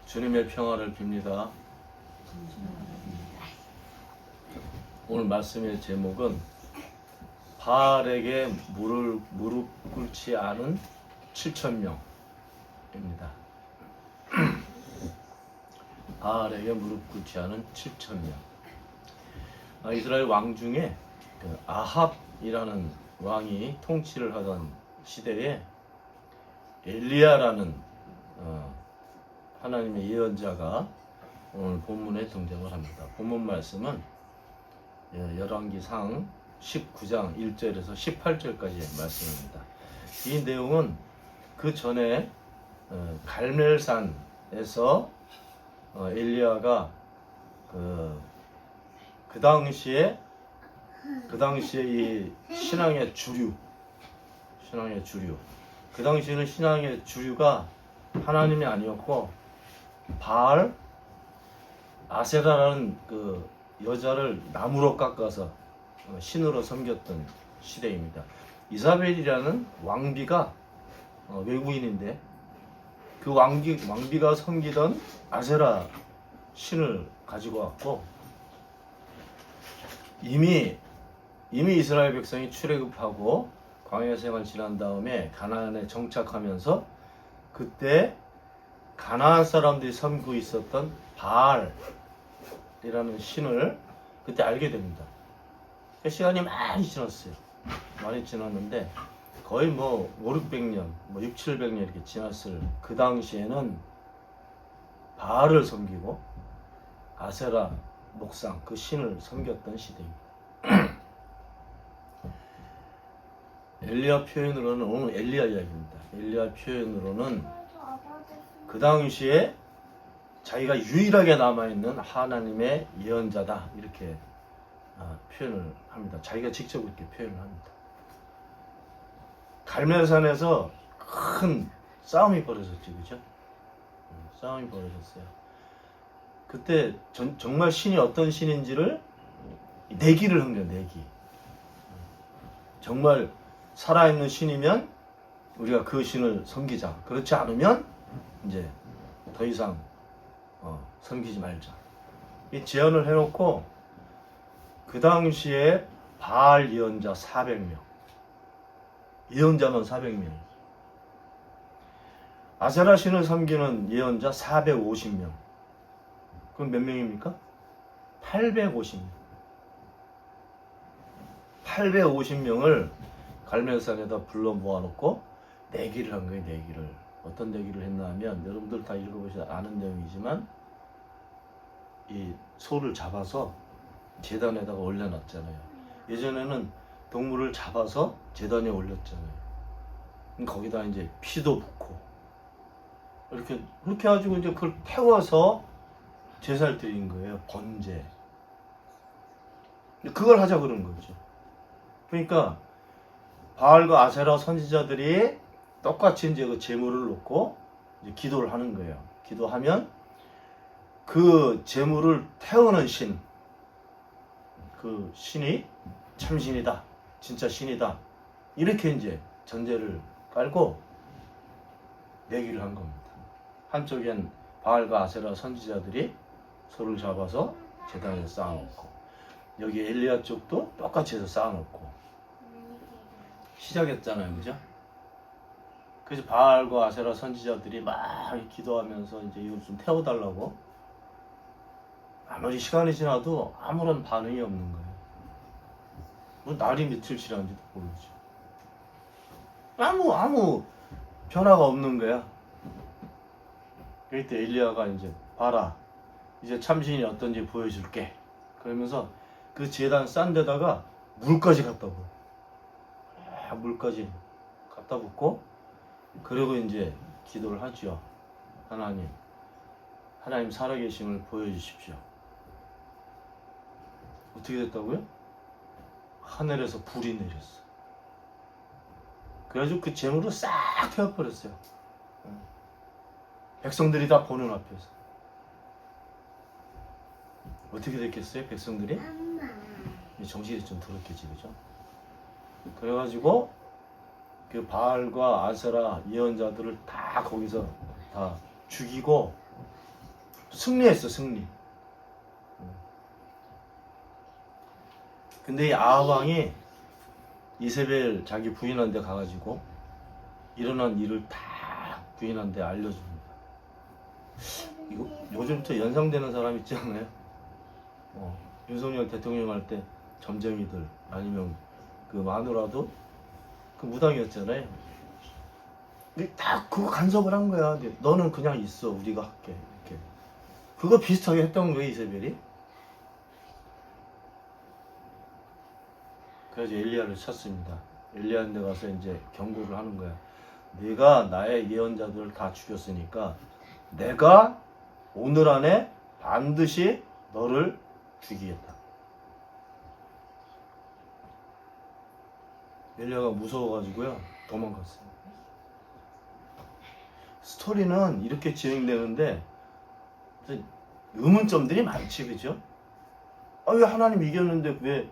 주님의 평화를 빕니다. 오늘 말씀의 제목은 바알에게 무릎 꿇지 않은 7,000명입니다. 바알에게 무릎 꿇지 않은 7,000명. 이스라엘 왕 중에 아합이라는 왕이 통치를 하던 시대에 엘리야라는 하나님의 예언자가 오늘 본문에 등장을 합니다. 본문 말씀은 열왕기상 19장 1절에서 18절까지의 말씀입니다. 이 내용은 그 전에 갈멜산에서 엘리야가 그 당시에 이 신앙의 주류, 그 당시에는 신앙의 주류가 하나님이 아니었고 바알, 아세라라는 그 여자를 나무로 깎아서 신으로 섬겼던 시대입니다. 이사벨이라는 왕비가 외국인인데 그 왕비가 섬기던 아세라 신을 가지고 왔고, 이미 이스라엘 백성이 출애굽하고 광야 생활 지난 다음에 가나안에 정착하면서 그때 가나안 사람들이 섬기고 있었던 바알이라는 신을 그때 알게 됩니다. 시간이 많이 지났어요. 많이 지났는데 거의 5, 600년, 6, 700년 이렇게 지났을 그 당시에는 바알을 섬기고 아세라 목상 그 신을 섬겼던 시대입니다. 엘리야 표현으로는, 오늘 엘리야 이야기입니다. 엘리야 표현으로는 그 당시에 자기가 유일하게 남아있는 하나님의 예언자다, 이렇게 표현을 합니다. 자기가 직접 이렇게 표현을 합니다. 갈멜산에서 큰 싸움이 벌어졌죠, 그죠? 싸움이 벌어졌어요. 그때 정말 신이 어떤 신인지를 내기를 한 거예요, 내기. 정말 살아있는 신이면 우리가 그 신을 섬기자. 그렇지 않으면 이제 더 이상 섬기지 말자. 이 제안을 해놓고 그 당시에 바알 예언자 400명, 예언자만 400명, 아세라 신을 섬기는 예언자 450명. 그럼 몇 명입니까? 850명. 850명을 갈멜산에다 불러 모아놓고 내기를 한 거예요, 내기를. 어떤 내기를 했나 하면, 여러분들 다 읽어보셔야 아는 내용이지만, 이 소를 잡아서 제단에다가 올려놨잖아요. 예전에는 동물을 잡아서 제단에 올렸잖아요. 거기다 이제 피도 붓고, 그렇게 해가지고 이제 그걸 태워서 제사를 드린 거예요, 번제. 그걸 하자 그런 거죠. 그러니까 바알과 아세라 선지자들이 똑같이 이제 그 제물을 놓고 이제 기도를 하는 거예요. 기도하면 그 제물을 태우는 신, 그 신이 참신이다, 진짜 신이다, 이렇게 이제 전제를 깔고 내기를 한 겁니다. 한쪽엔 바알과 아세라 선지자들이 소를 잡아서 제단에 쌓아놓고, 여기 엘리야 쪽도 똑같이 해서 쌓아놓고 시작했잖아요, 그죠? 그래서 바알과 아세라 선지자들이 막 기도하면서 이제 이걸 좀 태워달라고, 아무리 시간이 지나도 아무런 반응이 없는 거예요. 날이 며칠 지났는지도 모르죠. 아무 변화가 없는 거야. 그때 엘리야가 이제, 봐라, 이제 참신이 어떤지 보여줄게. 그러면서 그 제단 싼 데다가 물까지 갖다 부어. 물까지 갖다 붓고, 그리고 이제 기도를 하죠. 하나님 살아계심을 보여주십시오. 어떻게 됐다고요? 하늘에서 불이 내렸어. 그래가지고 그 재물을 싹 태워버렸어요. 백성들이 다 보는 앞에서. 어떻게 됐겠어요, 백성들이? 정신이 좀 들었겠지, 그죠? 그래가지고 그 바알과 아세라 예언자들을 다 거기서 다 죽이고 승리했어, 승리. 근데 이 아합 왕이 이세벨 자기 부인한테 가가지고 일어난 일을 다 부인한테 알려줍니다. 이거 요즘부터 연상되는 사람 있지 않아요? 윤석열 대통령 할 때 점쟁이들 아니면 그 마누라도 그 무당이었잖아요. 근데 딱 그거 간섭을 한 거야. 너는 그냥 있어, 우리가 할게. 이렇게. 그거 비슷하게 했던 거예요, 이세벨이. 그래서 엘리야를 찾습니다. 엘리야한테 가서 이제 경고를 하는 거야. 네가 나의 예언자들을 다 죽였으니까 내가 오늘 안에 반드시 너를 죽이겠다. 엘리야가 무서워가지고요 도망갔어요. 스토리는 이렇게 진행되는데 의문점들이 많지, 그죠? 왜 하나님 이겼는데 왜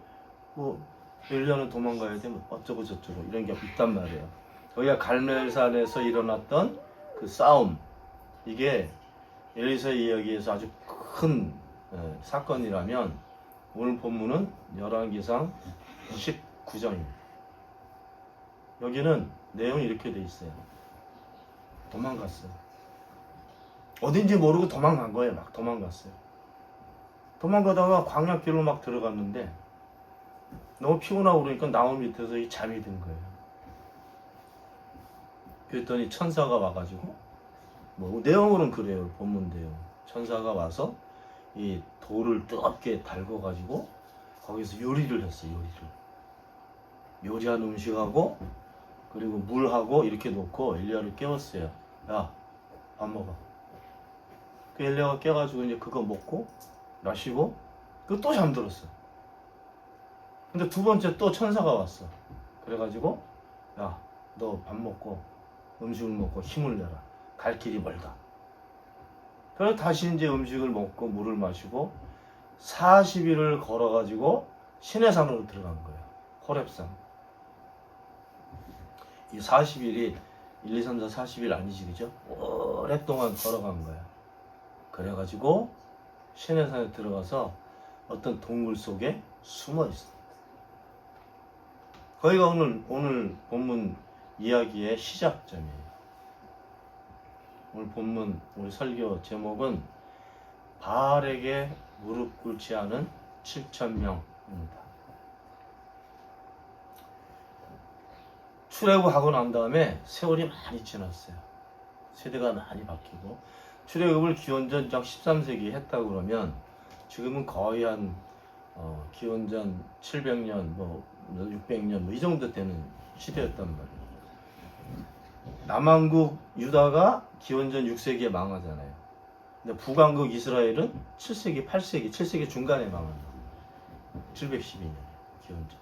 엘리야는 도망가야 돼? 어쩌고 저쩌고 이런 게 있단 말이에요. 거기가 갈멜산에서 일어났던 그 싸움, 이게 엘리사의 이야기에서 아주 큰 사건이라면 오늘 본문은 열왕기상 29장입니다. 여기는 내용이 이렇게 돼 있어요. 도망갔어요. 어딘지 모르고 도망간 거예요. 막 도망갔어요. 도망가다가 광야길로 막 들어갔는데 너무 피곤하고 그러니까 나무 밑에서 이 잠이 든 거예요. 그랬더니 천사가 와가지고 내용으로는 그래요. 본문 내용. 천사가 와서 이 돌을 뜨겁게 달궈가지고 거기서 요리를 했어요. 요리한 음식하고 그리고 물하고 이렇게 놓고 엘리야를 깨웠어요. 야, 밥 먹어. 그 엘리야가 깨가지고 이제 그거 먹고 마시고 그 또 잠들었어. 근데 두 번째 또 천사가 왔어. 그래가지고 야, 너 밥 먹고 음식을 먹고 힘을 내라. 갈 길이 멀다. 그래서 다시 이제 음식을 먹고 물을 마시고 40일을 걸어가지고 시내산으로 들어간 거예요. 호렙산. 이 40일이 1, 2, 3, 4, 40일 아니지, 그죠? 오랫동안 걸어간 거야. 그래가지고 시내산에 들어가서 어떤 동굴 속에 숨어 있어. 거기가 오늘 본문 이야기의 시작점이에요. 오늘 본문, 우리 설교 제목은 바알에게 무릎 꿇지 않은 7,000명입니다. 출애굽하고 난 다음에 세월이 많이 지났어요. 세대가 많이 바뀌고 출애굽을 기원전 13세기 했다고 그러면 지금은 거의 한 기원전 700년, 600년 이 정도 되는 시대였단 말이에요. 남왕국 유다가 기원전 6세기에 망하잖아요. 근데 북왕국 이스라엘은 7세기, 8세기, 7세기 중간에 망합니다. 712년 기원전.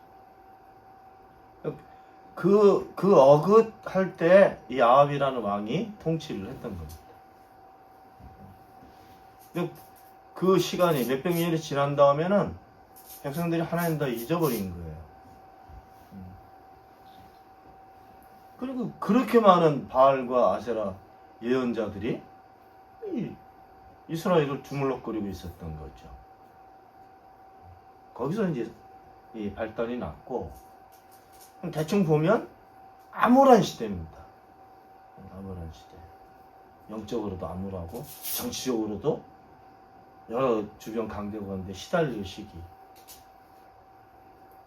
그 어긋할 때 이 아합이라는 왕이 통치를 했던 겁니다. 그 시간이 몇백 년이 지난 다음에는 백성들이 하나님 다 잊어버린 거예요. 그리고 그렇게 많은 바알과 아세라 예언자들이 이스라엘을 주물럭거리고 있었던 거죠. 거기서 이제 이 발달이 났고, 대충 보면 암울한 시대입니다. 암울한 시대. 영적으로도 암울하고 정치적으로도 여러 주변 강대국한테 시달릴 시기.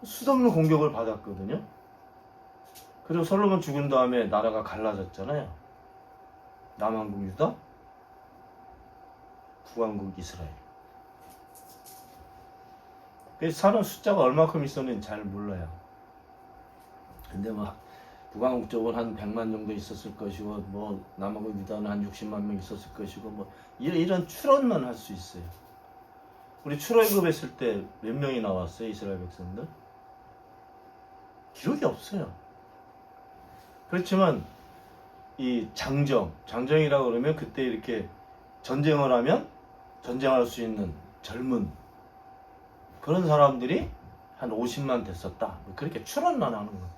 수없는 공격을 받았거든요. 그리고 솔로몬 죽은 다음에 나라가 갈라졌잖아요. 남왕국 유다, 북왕국 이스라엘. 그래서 사람 숫자가 얼마큼 있었는지 잘 몰라요. 근데 북왕국 쪽은 한 100만 정도 있었을 것이고 남왕국 유다는 한 60만 명 있었을 것이고 이런 추론만 할 수 있어요. 우리 출애굽했을 때 몇 명이 나왔어요, 이스라엘 백성들? 기록이 없어요. 그렇지만 이 장정이라고 그러면 그때 이렇게 전쟁을 하면 전쟁할 수 있는 젊은 그런 사람들이 한 50만 됐었다. 그렇게 추론만 하는 겁니다.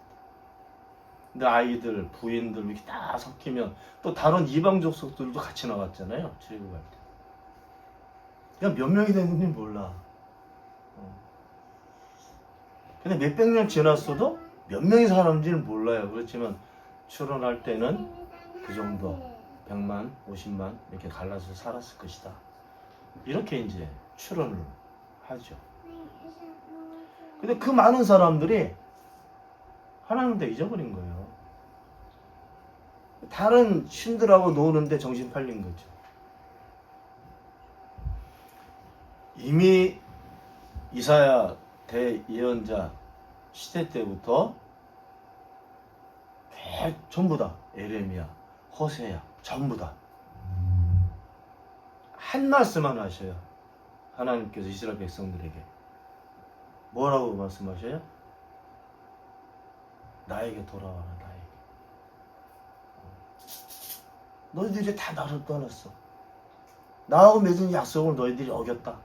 근데 아이들, 부인들 이렇게 다 섞이면 또 다른 이방 족속들도 같이 나왔잖아요. 출애굽할 때. 그냥 몇 명이 됐는지 몰라. 근데 몇백 년 지났어도 몇 명이 살았는지는 몰라요. 그렇지만 추론할 때는 그 정도 100만, 50만 이렇게 갈라서 살았을 것이다. 이렇게 이제 추론을 하죠. 근데 그 많은 사람들이 하나님도 잊어버린 거예요. 다른 신들하고 노는데 정신 팔린 거죠. 이미 이사야 대예언자 시대 때부터 전부 다 에레미야, 호세야 전부 다 한 말씀만 하셔요. 하나님께서 이스라엘 백성들에게 뭐라고 말씀하셔요? 나에게 돌아와라. 나에게. 너희들이 다 나를 떠났어. 나하고 맺은 약속을 너희들이 어겼다.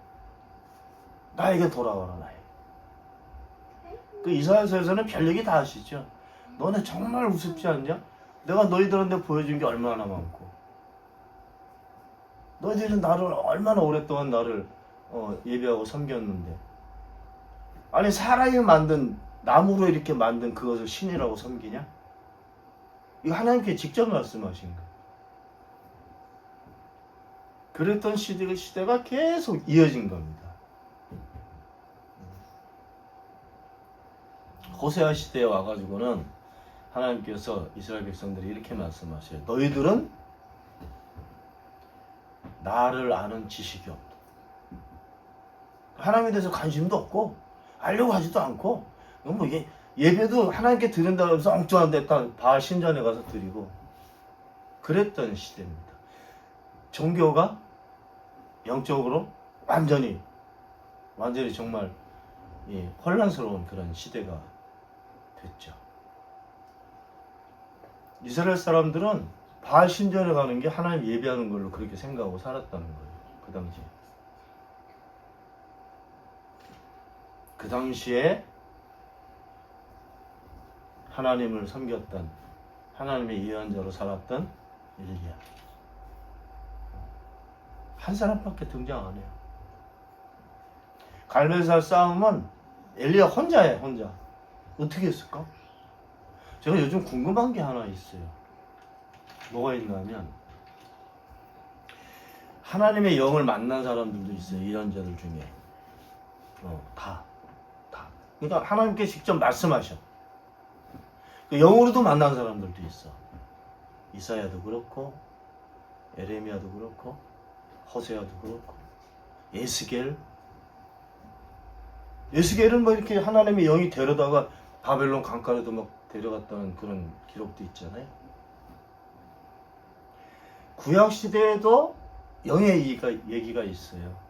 나에게 돌아와라. 나에게. 그 이사야서에서는 별 얘기 다 하시죠. 너네 정말 우습지 않냐? 내가 너희들한테 보여준 게 얼마나 많고, 너희들은 나를 얼마나 오랫동안 나를 예배하고 섬겼는데, 아니 사람이 만든 나무로 이렇게 만든 그것을 신이라고 섬기냐? 이거 하나님께 직접 말씀하신 거예요. 그랬던 시대가 계속 이어진 겁니다. 호세아 시대에 와가지고는 하나님께서 이스라엘 백성들이 이렇게 말씀하셔요. 너희들은 나를 아는 지식이 없다. 하나님에 대해서 관심도 없고 알려고 하지도 않고, 뭐 예배도 하나님께 드린다고 해서 엉뚱한 데다 바알 신전에 가서 드리고 그랬던 시대입니다. 종교가 영적으로 완전히 정말 혼란스러운 그런 시대가 됐죠. 이스라엘 사람들은 바알 신전에 가는 게 하나님 예배하는 걸로 그렇게 생각하고 살았다는 거예요. 그 당시에 하나님을 섬겼던, 하나님의 예언자로 살았던 엘리야. 한 사람밖에 등장 안 해요. 갈멜살 싸움은 엘리야 혼자예요. 혼자. 어떻게 했을까? 제가 요즘 궁금한 게 하나 있어요. 뭐가 있냐면, 하나님의 영을 만난 사람들도 있어요. 예언자들 중에. 다. 그러니까 하나님께 직접 말씀하셔. 그 영으로도 만난 사람들도 있어. 이사야도 그렇고, 에레미야도 그렇고, 호세아도 그렇고, 에스겔은 뭐 이렇게 하나님의 영이 데려다가 바벨론 강가에도 막 데려갔다는 그런 기록도 있잖아요. 구약 시대에도 영의 얘기가 있어요.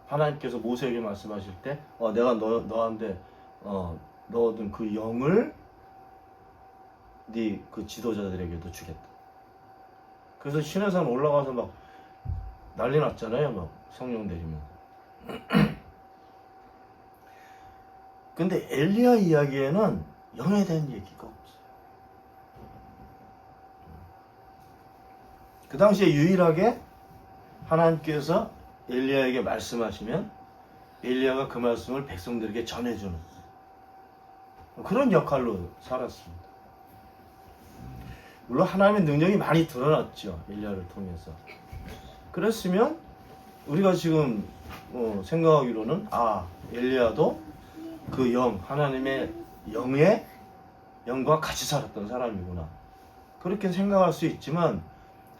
하나님께서 모세에게 말씀하실 때, 내가 너한테 넣어둔 그 영을 네 그 지도자들에게도 주겠다. 그래서 시내산 올라가서 막 난리 났잖아요. 막 성령 내리면. 근데 엘리야 이야기에는 영에 대한 얘기가 없어요. 그 당시에 유일하게 하나님께서 엘리야에게 말씀하시면 엘리야가 그 말씀을 백성들에게 전해주는 그런 역할로 살았습니다. 물론 하나님의 능력이 많이 드러났죠. 엘리야를 통해서. 그랬으면 우리가 지금 생각하기로는 엘리야도 그 하나님의 영과 같이 살았던 사람이구나. 그렇게 생각할 수 있지만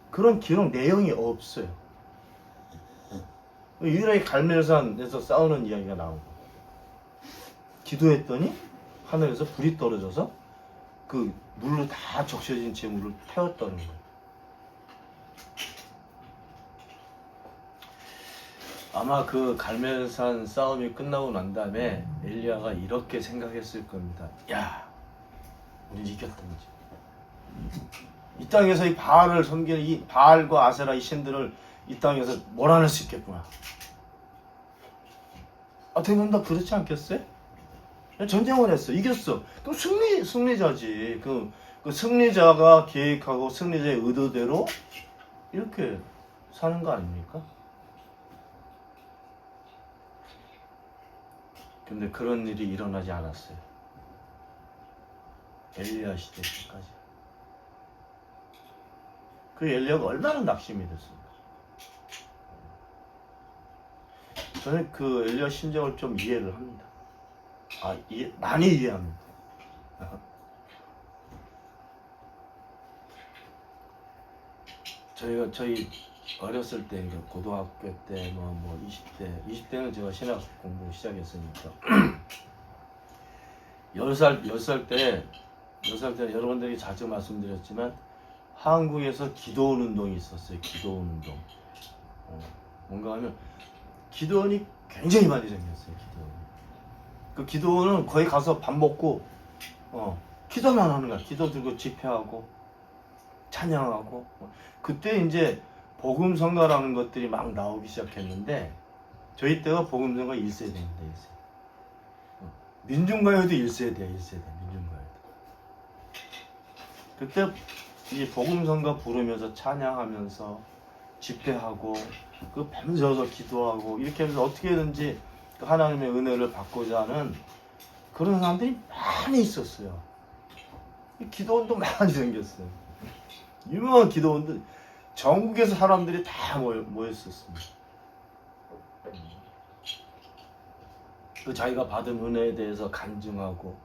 그런 기록 내용이 없어요. 유일하게 갈멜산에서 싸우는 이야기가 나오고, 기도했더니 하늘에서 불이 떨어져서 그 물로 다 적셔진 재물을 태웠다는 거예요. 아마 그 갈멜산 싸움이 끝나고 난 다음에 엘리야가 이렇게 생각했을 겁니다. 야, 우리 이겼던지. 이 땅에서 이 바알을 섬기는 이 바알과 아세라 이 신들을 이 땅에서 몰아낼 수 있겠구나. 대부분 다 그렇지 않겠어요? 전쟁을 했어. 이겼어. 그럼 승리자지. 그 승리자가 계획하고 승리자의 의도대로 이렇게 사는 거 아닙니까? 근데 그런 일이 일어나지 않았어요. 엘리야 시대 때까지. 그 엘리야가 얼마나 낙심이 됐습니까? 저는 그 엘리야 심정을 좀 이해를 합니다. 많이 이해합니다. 저희 어렸을 때, 고등학교 때, 20대는 제가 신학 공부 시작했으니까, 10살 때 여러분들이 자주 말씀드렸지만, 한국에서 기도원 운동이 있었어요. 기도원 운동. 뭔가 하면, 기도원이 굉장히 많이 생겼어요. 기도원. 그 기도원은 거기 가서 밥 먹고, 기도만 하는 거야. 기도 들고 집회하고, 찬양하고. 그때 이제 복음성가라는 것들이 막 나오기 시작했는데, 저희 때가 복음성가 1세대입니다. 1세대. 민중가요도 1세대야. 1세대. 민중가요도. 그때 이 복음성가 부르면서 찬양하면서 집회하고, 그 밤새워서 기도하고, 이렇게 하면서 어떻게든지 하나님의 은혜를 받고자 하는 그런 사람들이 많이 있었어요. 기도원도 많이 생겼어요. 유명한 기도원들, 전국에서 사람들이 다 모였었습니다. 그 자기가 받은 은혜에 대해서 간증하고,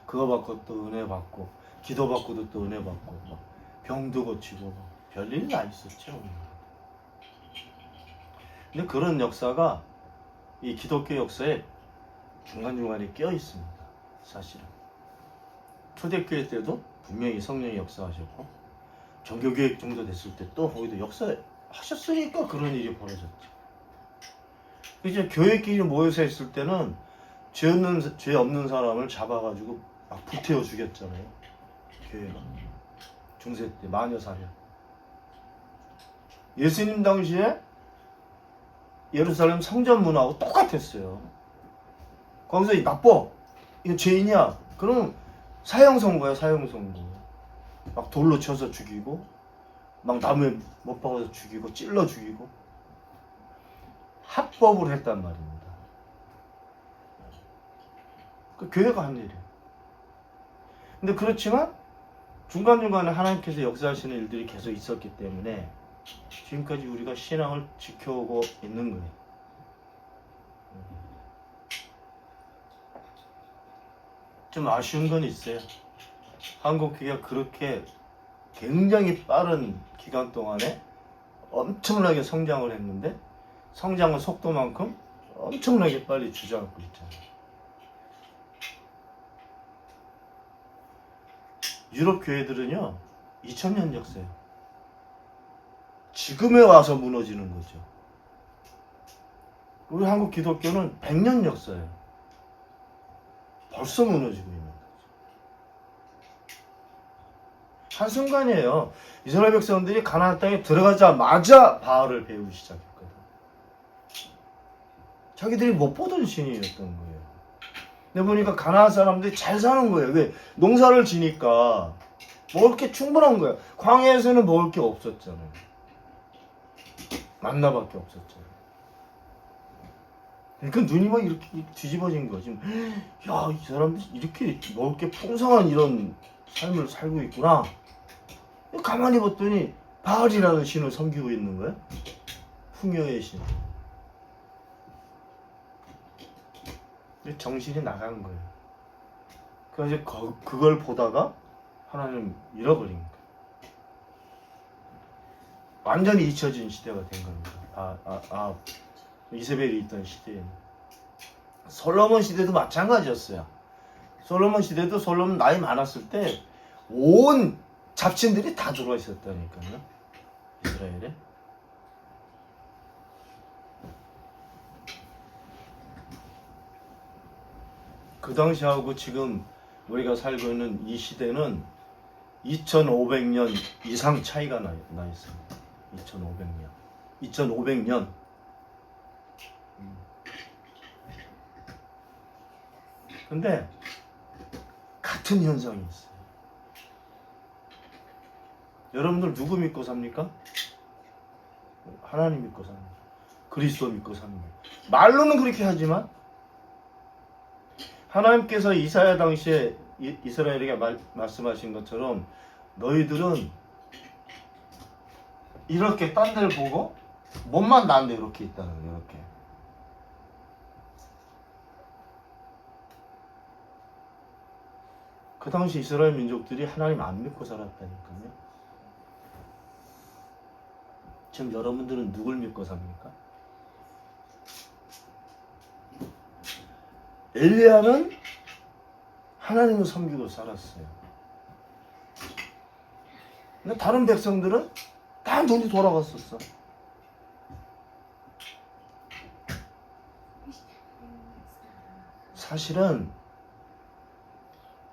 그거 받고 또 은혜 받고, 기도 받고도 또 은혜 받고, 병도 고치고, 별일이 다 있었죠. 근데 그런 역사가 이 기독교 역사에 중간중간에 껴 있습니다. 사실은. 초대교회 때도 분명히 성령이 역사하셨고, 종교개혁 정도 됐을 때 또 거기도 역사하셨으니까 그런 일이 벌어졌죠. 이제 교회끼리 모여서 했을 때는 죄 없는 사람을 잡아가지고 막 불태워 죽였잖아요. 교회가. 중세 때 마녀 사냥. 예수님 당시에 예루살렘 성전 문화하고 똑같았어요. 거기서 나빠, 이거 죄인이야. 그럼 사형 선고야, 사형 선고. 막 돌로 쳐서 죽이고, 막 나무에 못 박아서 죽이고, 찔러 죽이고, 합법을 했단 말입니다. 그 교회가 한 일이에요. 근데 그렇지만 중간중간에 하나님께서 역사하시는 일들이 계속 있었기 때문에 지금까지 우리가 신앙을 지켜오고 있는 거예요. 좀 아쉬운 건 있어요. 한국 교회가 그렇게 굉장히 빠른 기간 동안에 엄청나게 성장을 했는데, 성장의 속도만큼 엄청나게 빨리 주저앉고 있잖아요. 유럽 교회들은요, 2000년 역사예요. 지금에 와서 무너지는 거죠. 우리 한국 기독교는 100년 역사예요. 벌써 무너지고 있는 거죠. 한순간이에요. 이스라엘 백성들이 가나안 땅에 들어가자마자 바알을 배우기 시작했거든. 자기들이 못 보던 신이었던 거예요. 근데 보니까 가나안 사람들이 잘 사는 거예요. 왜? 농사를 지니까 먹을 게 충분한 거예요. 광야에서는 먹을 게 없었잖아요. 만나밖에 없었잖아요. 그러니까 눈이 막 이렇게 뒤집어진 거지. 야, 이 사람들이 이렇게 먹을 게 풍성한 이런 삶을 살고 있구나. 가만히 봤더니 바알이라는 신을 섬기고 있는 거야. 풍요의 신. 정신이 나간 거예요. 그래서 그걸 보다가 하나님 잃어버린 거예요. 완전히 잊혀진 시대가 된 겁니다. 이세벨이 있던 시대에는. 솔로몬 시대도 마찬가지였어요. 솔로몬 시대도 솔로몬 나이 많았을 때 온 잡신들이 다 들어와 있었다니까요. 이스라엘에. 그 당시하고 지금 우리가 살고 있는 이 시대는 2500년 이상 차이가 나 있습니다. 2500년. 2500년. 근데 같은 현상이 있어요. 여러분들 누구 믿고 삽니까? 하나님 믿고 삽니다. 그리스도 믿고 삽니다. 말로는 그렇게 하지만 하나님께서 이사야 당시에 이스라엘에게 말씀하신 것처럼 너희들은 이렇게 딴 데를 보고 몸만 나한테 이렇게 있다는 거예요. 이렇게. 그 당시 이스라엘 민족들이 하나님 안 믿고 살았다니까요. 지금 여러분들은 누굴 믿고 삽니까? 엘리야는 하나님을 섬기고 살았어요. 근데 다른 백성들은 다 눈이 돌아갔었어. 사실은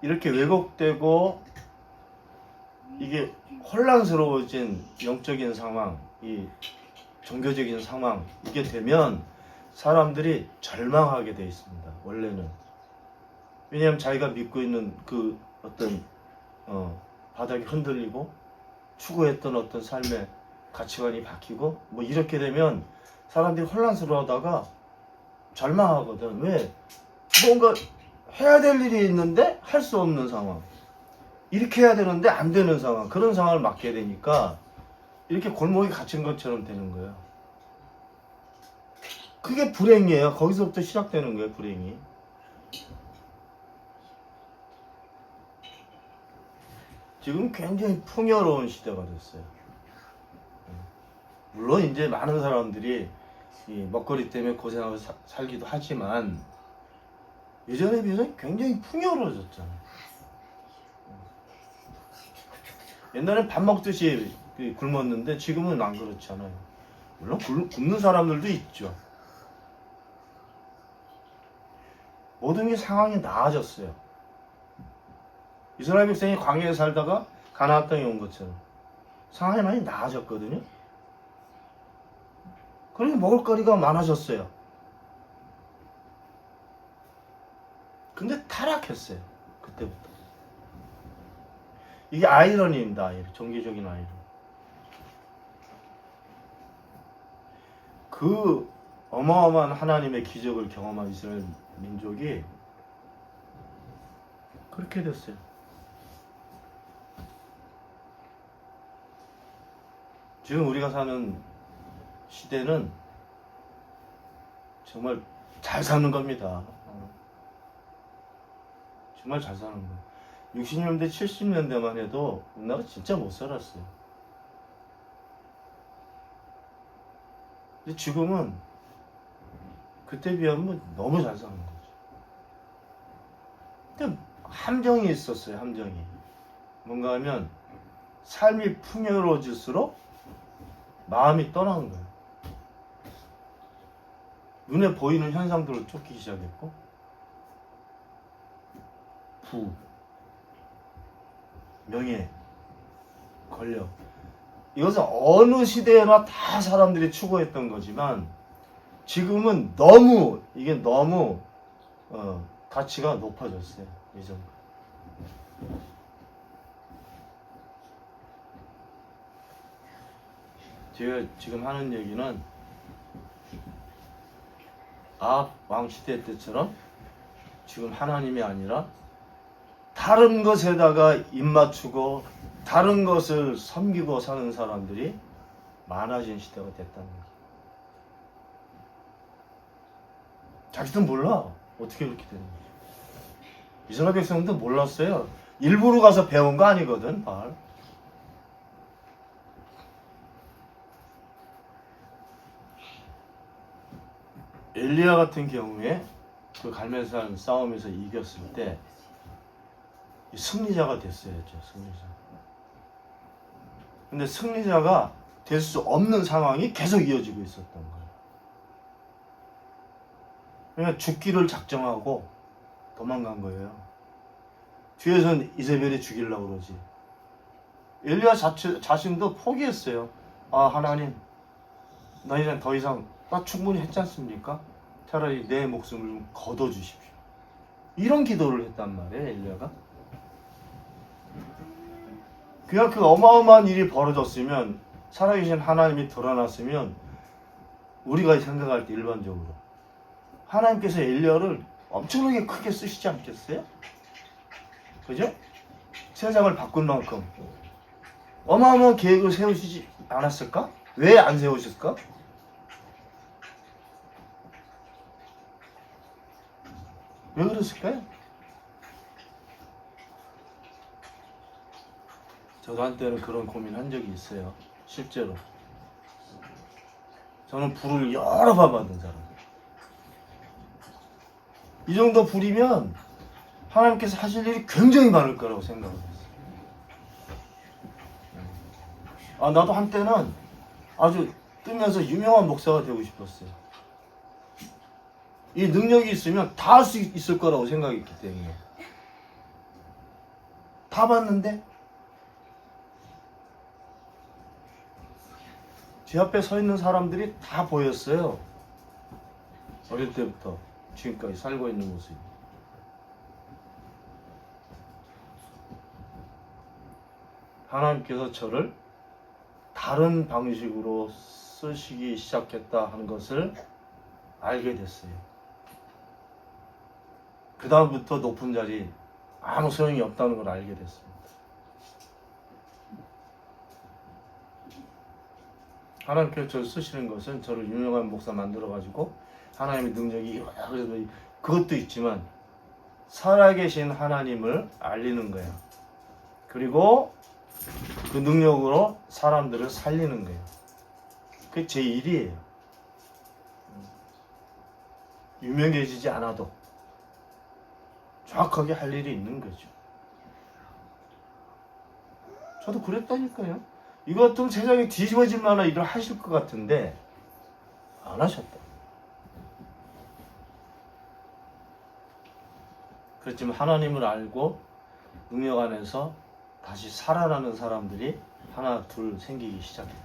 이렇게 왜곡되고 이게 혼란스러워진 영적인 상황, 이 종교적인 상황, 이게 되면 사람들이 절망하게 돼 있습니다. 원래는. 왜냐하면 자기가 믿고 있는 그 어떤 바닥이 흔들리고 추구했던 어떤 삶의 가치관이 바뀌고 뭐 이렇게 되면 사람들이 혼란스러워하다가 절망하거든. 왜? 뭔가 해야 될 일이 있는데 할 수 없는 상황. 이렇게 해야 되는데 안 되는 상황. 그런 상황을 맞게 되니까 이렇게 골목에 갇힌 것처럼 되는 거예요. 그게 불행이에요. 거기서부터 시작되는 거예요, 불행이. 지금 굉장히 풍요로운 시대가 됐어요. 물론 이제 많은 사람들이 이 먹거리 때문에 고생하고 살기도 하지만 예전에 비해서 굉장히 풍요로워졌잖아요. 옛날엔 밥 먹듯이 굶었는데 지금은 안 그렇잖아요. 물론 굶는 사람들도 있죠. 모든 게 상황이 나아졌어요. 이스라엘 백성이 광야에 살다가 가나안 땅에 온 것처럼 상황이 많이 나아졌거든요. 그러니 먹을거리가 많아졌어요. 근데 타락했어요. 그때부터. 이게 아이러니입니다. 아이러니. 종교적인 아이러니. 그 어마어마한 하나님의 기적을 경험한 이스라엘 민족이 그렇게 됐어요. 지금 우리가 사는 시대는 정말 잘 사는 겁니다. 정말 잘 사는 거예요. 60년대, 70년대만 해도 우리나라 진짜 못 살았어요. 근데 지금은 그때 비하면 너무 잘 사는 거죠. 근데 함정이 있었어요, 함정이. 뭔가 하면 삶이 풍요로워질수록 마음이 떠나는 거예요. 눈에 보이는 현상들을 쫓기 시작했고, 부, 명예, 권력. 이것은 어느 시대에나 다 사람들이 추구했던 거지만 지금은 이게 너무 가치가 높아졌어요. 예전보다. 제가 지금 하는 얘기는 아합 왕시대 때처럼 지금 하나님이 아니라 다른 것에다가 입맞추고 다른 것을 섬기고 사는 사람들이 많아진 시대가 됐다는 거죠. 자기도 몰라. 어떻게 그렇게 되는 거죠. 이스라엘 백성도 몰랐어요. 일부러 가서 배운 거 아니거든, 바알. 엘리야 같은 경우에 그 갈멜산 싸움에서 이겼을 때 승리자가 됐어야죠, 승리자. 근데 승리자가 될 수 없는 상황이 계속 이어지고 있었던 거예요. 그러니까 죽기를 작정하고 도망간 거예요. 뒤에서는 이세벨이 죽이려고 그러지. 엘리야 자신도 포기했어요. 아, 하나님, 나 이제 더 이상 나 충분히 했지 않습니까? 차라리 내 목숨을 좀 걷어주십시오. 이런 기도를 했단 말이에요, 엘리야가. 그냥 그 어마어마한 일이 벌어졌으면, 살아계신 하나님이 드러났으면 우리가 생각할 때 일반적으로 하나님께서 엘리야를 엄청나게 크게 쓰시지 않겠어요? 그죠? 세상을 바꿀 만큼 어마어마한 계획을 세우시지 않았을까? 왜 안 세우셨을까? 왜 그랬을까요? 저도 한때는 그런 고민한 적이 있어요. 실제로. 저는 불을 여러 번 받은 사람이에요. 이 정도 불이면 하나님께서 하실 일이 굉장히 많을 거라고 생각을 했어요. 나도 한때는 아주 뜨면서 유명한 목사가 되고 싶었어요. 이 능력이 있으면 다 할 수 있을 거라고 생각했기 때문에. 다 봤는데 제 앞에 서 있는 사람들이 다 보였어요. 어릴 때부터 지금까지 살고 있는 모습이. 하나님께서 저를 다른 방식으로 쓰시기 시작했다 하는 것을 알게 됐어요. 그 다음부터 높은 자리 아무 소용이 없다는 걸 알게 됐습니다. 하나님께서 저를 쓰시는 것은 저를 유명한 목사 만들어가지고 하나님의 능력이 그것도 있지만 살아계신 하나님을 알리는 거예요. 그리고 그 능력으로 사람들을 살리는 거예요. 그게 제 일이에요. 유명해지지 않아도 정확하게 할 일이 있는 거죠. 저도 그랬다니까요. 이거 같으면 세상에 뒤집어질 만한 일을 하실 것 같은데 안 하셨다. 그렇지만 하나님을 알고 능력 안에서 다시 살아나는 사람들이 하나 둘 생기기 시작했죠.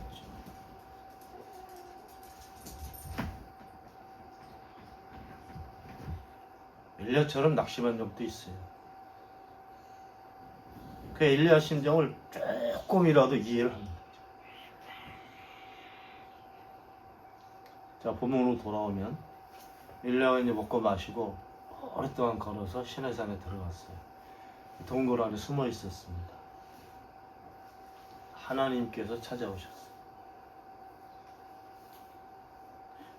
엘리야처럼 낙심한 적도 있어요. 그 엘리야 심정을 조금이라도 이해를 합니다. 자, 본문으로 돌아오면 엘리야가 이제 먹고 마시고 오랫동안 걸어서 시내산에 들어갔어요. 동굴 안에 숨어 있었습니다. 하나님께서 찾아오셨어요.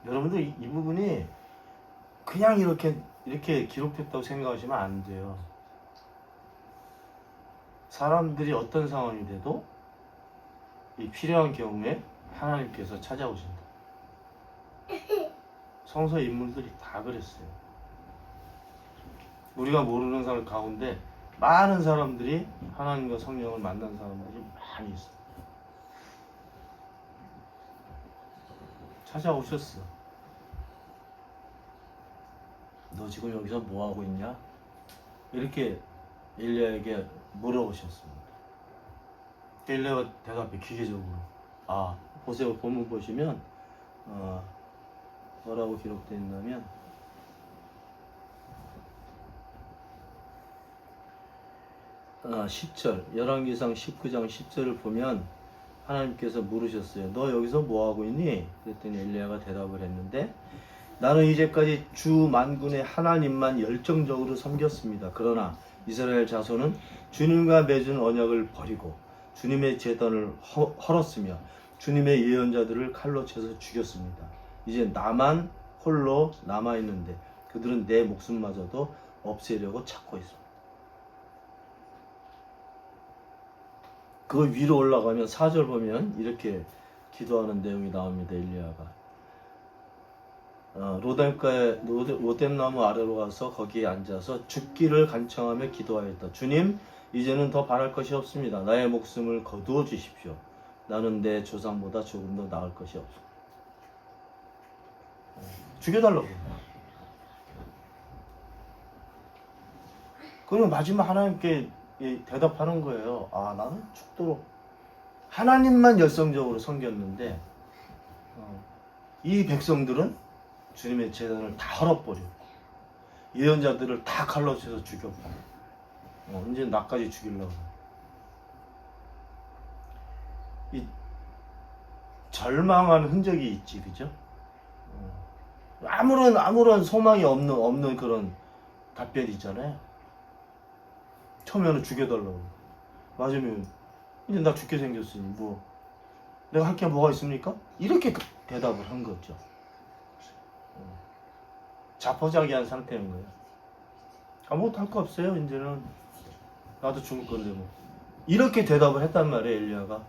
여러분들 이 부분이 그냥 이렇게 기록됐다고 생각하시면 안 돼요. 사람들이 어떤 상황이 돼도 이 필요한 경우에 하나님께서 찾아오신다. 성서 인물들이 다 그랬어요. 우리가 모르는 사람 가운데 많은 사람들이 하나님과 성령을 만난 사람들이 많이 있어요. 찾아오셨어. 너 지금 여기서 뭐 하고 있냐? 이렇게 엘리야에게 물어보셨습니다. 엘리야가 대답해 기계적으로. 보세요. 본문 보시면 뭐라고 기록되어 있냐면 10절 열왕기상 19장 10절을 보면 하나님께서 물으셨어요. 너 여기서 뭐 하고 있니? 그랬더니 엘리야가 대답을 했는데 나는 이제까지 주 만군의 하나님만 열정적으로 섬겼습니다. 그러나 이스라엘 자손은 주님과 맺은 언약을 버리고 주님의 제단을 헐었으며 주님의 예언자들을 칼로 쳐서 죽였습니다. 이제 나만 홀로 남아있는데 그들은 내 목숨마저도 없애려고 찾고 있습니다. 그 위로 올라가면 4절 보면 이렇게 기도하는 내용이 나옵니다. 엘리야가 로뎀나무 아래로 가서 거기에 앉아서 죽기를 간청하며 기도하였다. 주님, 이제는 더 바랄 것이 없습니다. 나의 목숨을 거두어 주십시오. 나는 내 조상보다 조금 더 나을 것이 없습니다. 죽여달라고. 그러면 마지막 하나님께 대답하는 거예요. 나는 죽도록 하나님만 열성적으로 섬겼는데 이 백성들은 주님의 제단을 다 헐어버렸고 예언자들을 다 칼로 쳐서 죽였고 이제 나까지 죽이려고. 이 절망한 흔적이 있지, 그죠? 아무런 소망이 없는 그런 답변이 있잖아요. 처음에는 죽여달라고. 맞으면 이제 나 죽게 생겼으니 뭐 내가 할 게 뭐가 있습니까? 이렇게 대답을 한 거죠. 자포자기한 상태인 거예요. 아무것도 할 거 없어요. 이제는 나도 죽을 건데 뭐. 이렇게 대답을 했단 말이에요. 엘리야가.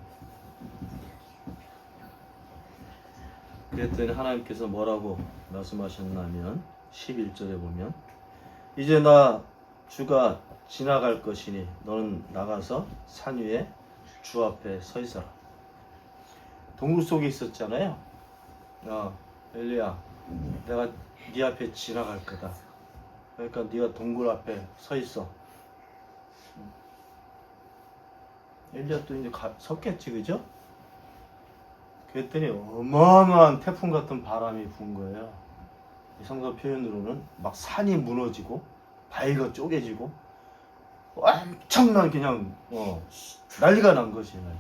그랬더니 하나님께서 뭐라고 말씀하셨냐면 11절에 보면 이제 나 주가 지나갈 것이니 너는 나가서 산 위에 주 앞에 서 있어라. 동굴 속에 있었잖아요. 엘리야, 내가 네 앞에 지나갈 거다. 그러니까 네가 동굴 앞에 서 있어. 엘리야 또 이제 섰겠지, 그죠? 그랬더니 어마어마한 태풍 같은 바람이 분 거예요. 성서 표현으로는 막 산이 무너지고 바위가 쪼개지고 엄청난 그냥 난리가 난 것이에요.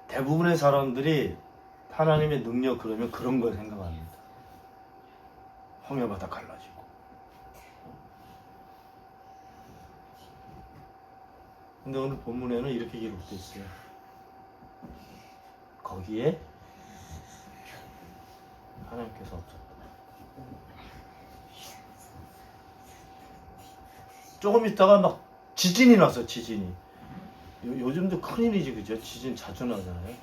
대부분의 사람들이 하나님의 능력 그러면 그런 걸 생각합니다. 황야바다 갈라지고 근데 오늘 본문에는 이렇게 기록되어 있어요. 거기에 하나님께서 없었다. 조금 있다가 막 지진이 났어. 지진이. 요즘도 큰일이지, 그죠? 지진 자주 나잖아요.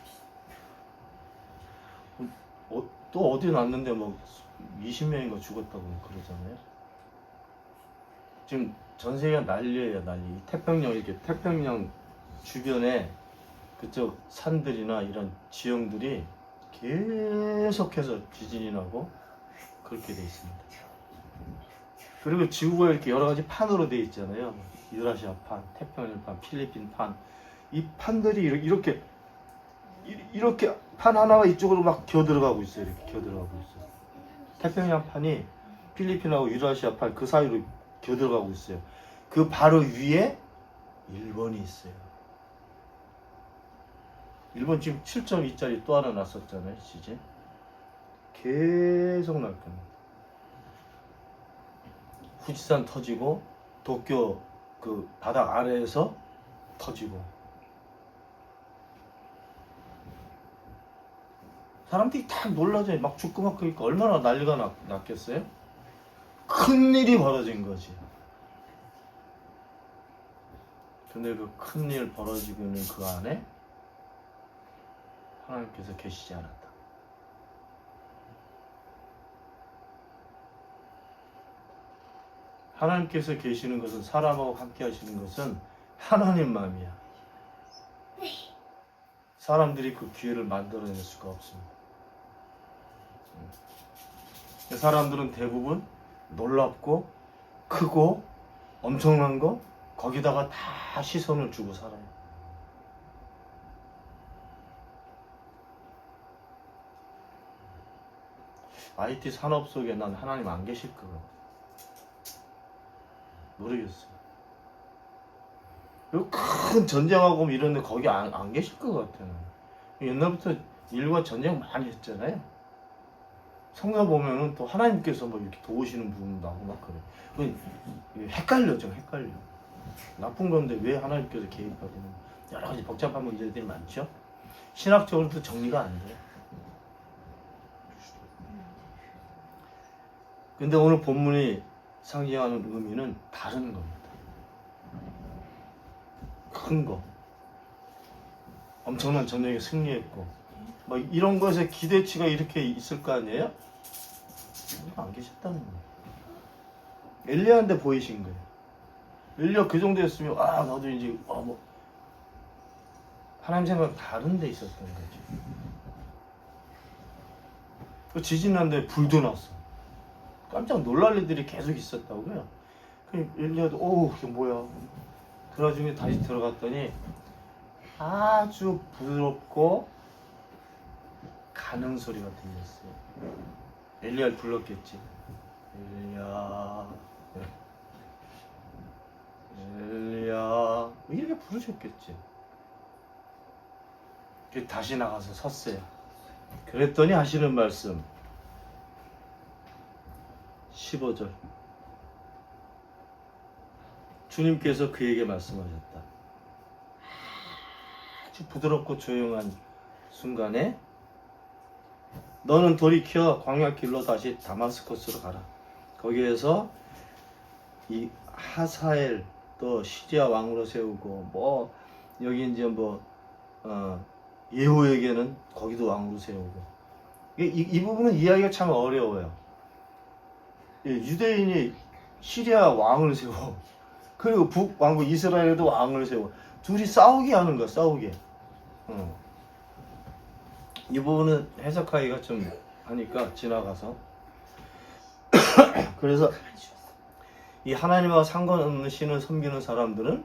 또 어디 났는데 뭐 20명인가 죽었다고 그러잖아요. 지금 전 세계가 난리예요, 난리. 태평양, 이렇게 태평양 주변에 그쪽 산들이나 이런 지형들이 계속해서 지진이 나고 그렇게 돼 있습니다. 그리고 지구가 이렇게 여러 가지 판으로 돼 있잖아요. 유라시아 판, 태평양 판, 필리핀 판. 이 판들이 이렇게 판 하나가 이쪽으로 막 기어 들어가고 있어요. 이렇게 기어 들어가고 있어요. 태평양 판이 필리핀하고 유라시아 판 그 사이로 기어 들어가고 있어요. 그 바로 위에 일본이 있어요. 일본 지금 7.2짜리 또 하나 났었잖아요. 지진. 계속 날 겁니다. 후지산 터지고 도쿄 그 바닥 아래에서 터지고 사람들이 다 놀라죠. 막 죽고 막 그러니까 얼마나 난리가 났겠어요? 큰일이 벌어진 거지. 근데 그 큰일 벌어지고 있는 그 안에 하나님께서 계시지 않았다. 하나님께서 계시는 것은 사람하고 함께 하시는 것은 하나님 마음이야. 사람들이 그 기회를 만들어낼 수가 없습니다. 사람들은 대부분 놀랍고 크고 엄청난 거 거기다가 다 시선을 주고 살아요. IT 산업 속에 난 하나님 안 계실 것 같아. 모르겠어요. 그리고 큰 전쟁하고 이런데 거기 안 계실 것 같아요. 옛날부터 인류가 전쟁 많이 했잖아요. 성경 보면은 또 하나님께서 뭐 이렇게 도우시는 부분도 나오고 막 그래. 헷갈려, 좀 헷갈려. 나쁜 건데 왜 하나님께서 개입하기는 여러 가지 복잡한 문제들이 많죠. 신학적으로도 정리가 안 돼요. 근데 오늘 본문이 상징하는 의미는 다른 겁니다. 큰 거, 엄청난 전쟁에 승리했고, 막 이런 것에 기대치가 이렇게 있을 거 아니에요? 안 계셨다는 거예요. 엘리야한테 보이신 거예요. 엘리야 그 정도였으면 나도 이제 뭐 하나님 생각 다른 데 있었던 거지. 그 지진 났는데 불도 났어. 깜짝 놀랄 일들이 계속 있었다고요. 그 엘리야도 이게 뭐야? 그 나중에 다시 들어갔더니 아주 부드럽고 가는 소리가 들렸어요. 엘리야를 불렀겠지. 엘리야 이렇게 부르셨겠지. 다시 나가서 섰어요. 그랬더니 하시는 말씀 15절. 주님께서 그에게 말씀하셨다. 아주 부드럽고 조용한 순간에 너는 돌이켜 광야길로 다시 다마스커스로 가라. 거기에서 이 하사엘 또 시리아 왕으로 세우고 뭐 여기 이제 뭐 예후에게는 거기도 왕으로 세우고 이 부분은 이해하기가 참 어려워요. 유대인이 시리아 왕을 세워 그리고 북왕국 이스라엘에도 왕을 세워 둘이 싸우게 하는 거야. 싸우게. 이 부분은 해석하기가 좀 하니까 지나가서 그래서 이 하나님과 상관없는 신을 섬기는 사람들은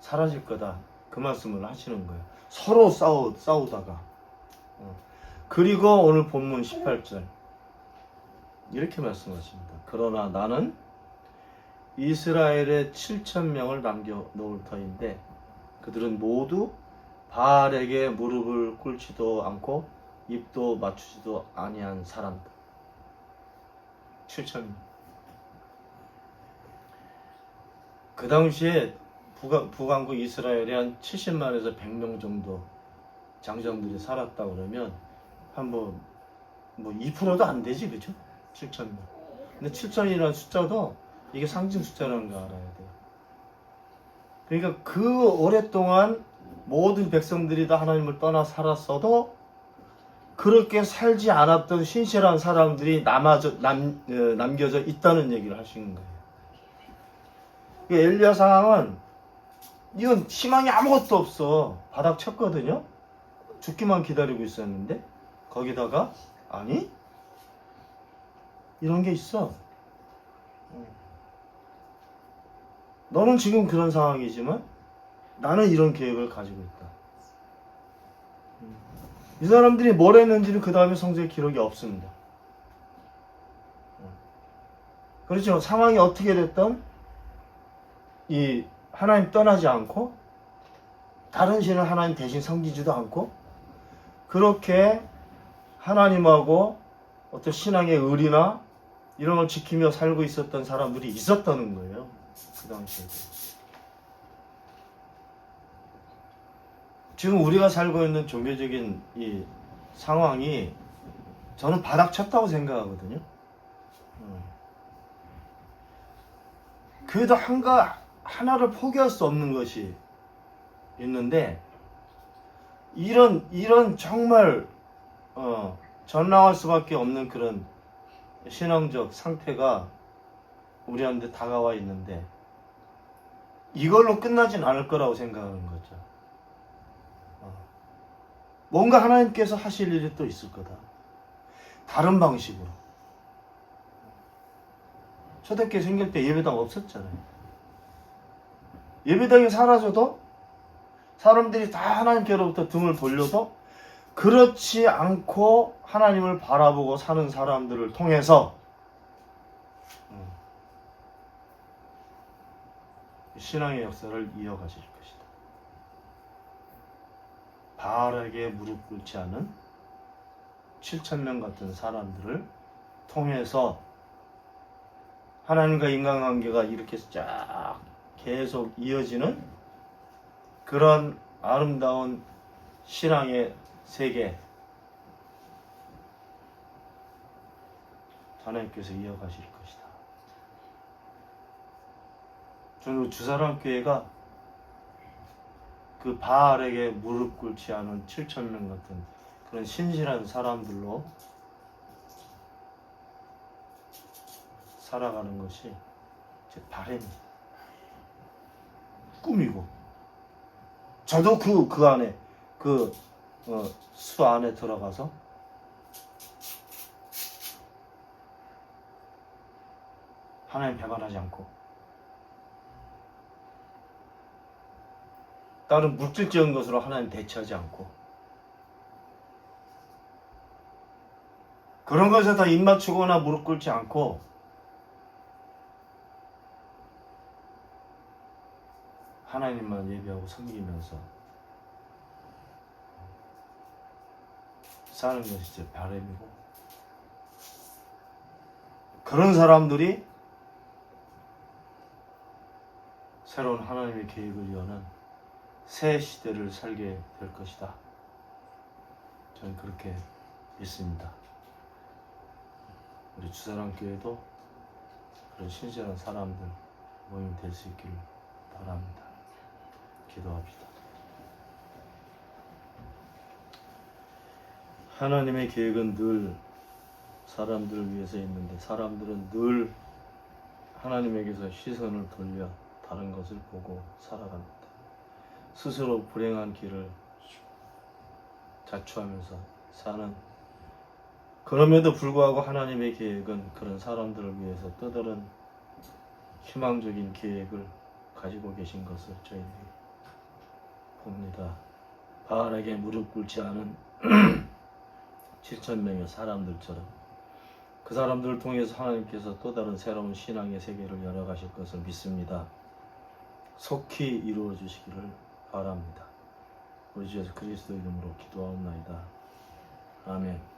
사라질 거다. 그 말씀을 하시는 거예요. 서로 싸우다가. 그리고 오늘 본문 18절 이렇게 말씀하십니다. 그러나 나는 이스라엘의 7,000명을 남겨놓을 터인데 그들은 모두 바알에게 무릎을 꿇지도 않고 입도 맞추지도 아니한 사람들. 7,000명. 그 당시에 북왕국 이스라엘에 한 70만에서 100명 정도 장정들이 살았다 그러면 한 뭐 2%도 안 되지, 그죠? 7,000명. 근데 7,000이라는 숫자도 이게 상징 숫자라는 거 알아야 돼요. 그러니까 그 오랫동안 모든 백성들이 다 하나님을 떠나 살았어도 그렇게 살지 않았던 신실한 사람들이 남겨져 있다는 얘기를 하시는 거예요. 엘리야 상황은 이건 희망이 아무것도 없어. 바닥 쳤거든요. 죽기만 기다리고 있었는데 거기다가 아니 이런 게 있어. 너는 지금 그런 상황이지만 나는 이런 계획을 가지고 있다. 이 사람들이 뭘 했는지는 그 다음에 성경에 기록이 없습니다. 그렇죠. 상황이 어떻게 됐든 이 하나님 떠나지 않고 다른 신을 하나님 대신 섬기지도 않고 그렇게 하나님하고 어떤 신앙의 의리나 이런 걸 지키며 살고 있었던 사람들이 있었다는 거예요. 그 당시에도. 지금 우리가 살고 있는 종교적인 이 상황이 저는 바닥쳤다고 생각하거든요. 그래도 하나를 포기할 수 없는 것이 있는데 이런 정말 전랑할 수밖에 없는 그런 신앙적 상태가 우리한테 다가와 있는데 이걸로 끝나진 않을 거라고 생각하는 거죠. 뭔가 하나님께서 하실 일이 또 있을 거다. 다른 방식으로. 초대교회 생길 때 예배당 없었잖아요. 예배당이 사라져도 사람들이 다 하나님께로부터 등을 돌려도 그렇지 않고 하나님을 바라보고 사는 사람들을 통해서 신앙의 역사를 이어가실 것이다. 바알에게 무릎 꿇지 않은 7,000명 같은 사람들을 통해서 하나님과 인간관계가 이렇게 쫙 계속 이어지는 그런 아름다운 신앙의 세계 하나님께서 이어가실 것이다. 저는 주사랑교회가 그 바알에게 무릎 꿇지 않은 7,000명 같은 그런 신실한 사람들로 살아가는 것이 제 바람입니다. 꿈이고 저도 그 안에 수 안에 들어가서 하나님 배반하지 않고 다른 물질적인 것으로 하나님 대처하지 않고 그런 것에 다 입맞추거나 무릎 꿇지 않고 하나님만 예배하고 섬기면서 사는 것이 제 바람이고 그런 사람들이 새로운 하나님의 계획을 여는 새 시대를 살게 될 것이다. 저는 그렇게 믿습니다. 우리 주사랑교회도 그런 신실한 사람들 모임이 될 수 있기를 바랍니다. 기도합시다. 하나님의 계획은 늘 사람들을 위해서 있는데 사람들은 늘 하나님에게서 시선을 돌려 다른 것을 보고 살아갑니다. 스스로 불행한 길을 자초하면서 사는, 그럼에도 불구하고 하나님의 계획은 그런 사람들을 위해서 또 다른 희망적인 계획을 가지고 계신 것을 저희들이 봅니다. 바알에게 무릎 꿇지 않은 7,000명의 사람들처럼 그 사람들을 통해서 하나님께서 또 다른 새로운 신앙의 세계를 열어가실 것을 믿습니다. 속히 이루어 주시기를 바랍니다. 우리 주 예수 그리스도 이름으로 기도하옵나이다. 아멘.